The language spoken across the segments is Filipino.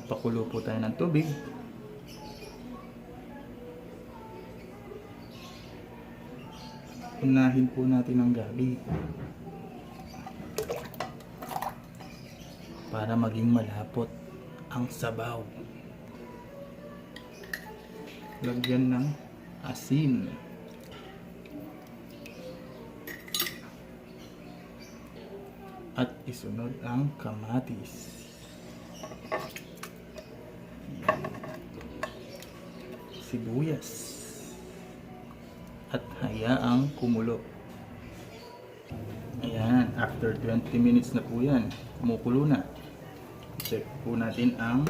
Magpakulo po tayo ng tubig. Unahin po natin ang gabi para maging malapot ang sabaw. Lagyan ng asin. At isunod ang kamatis. Sibuyas. At hayaang kumulo. Ayan, after 20 minutes na po yan, kumukulo na. Check po natin ang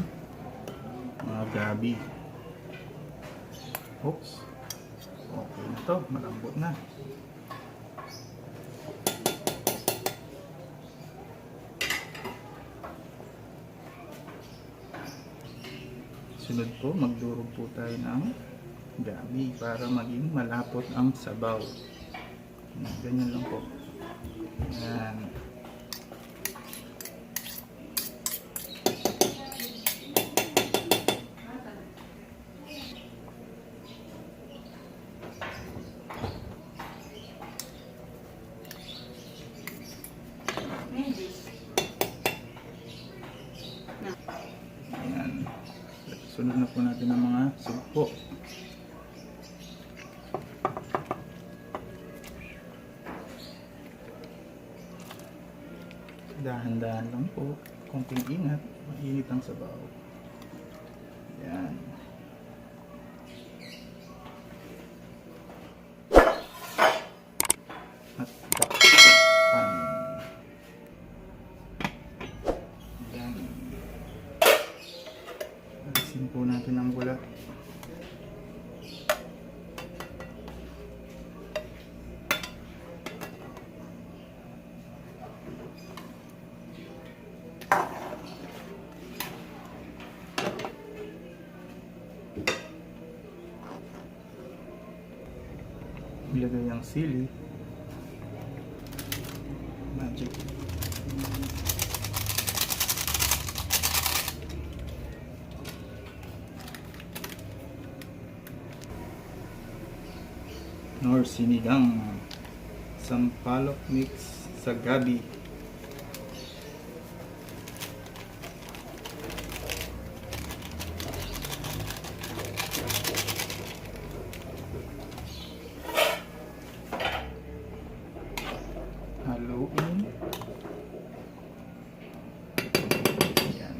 mga gabi. Oops. Okay na to, malambot na. Sunod po, magdurog po tayo ng gabi para maging malapot ang sabaw. Ganyan lang po. Ayan. Ayan. Sunod na po natin ang mga sugpo. Dahan-dahan lang po. Konting ingat. Mainit ang sabaw. Ayan. At takpan. Ayan. Alisin po natin ang bula. Ilagay ang sili. Magic. Nor sinigang. Sampalok mix sa gabi. Haluin. Ayan.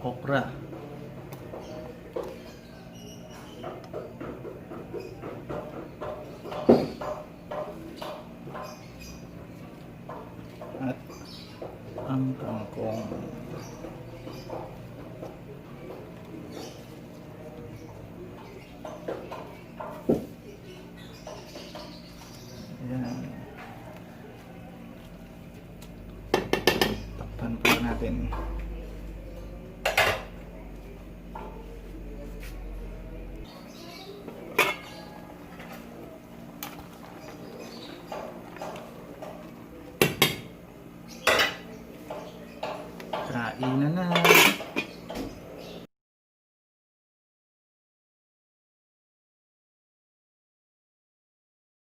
Okra. At ang kangkong. Ayan. Takpan po natin. Kain na na.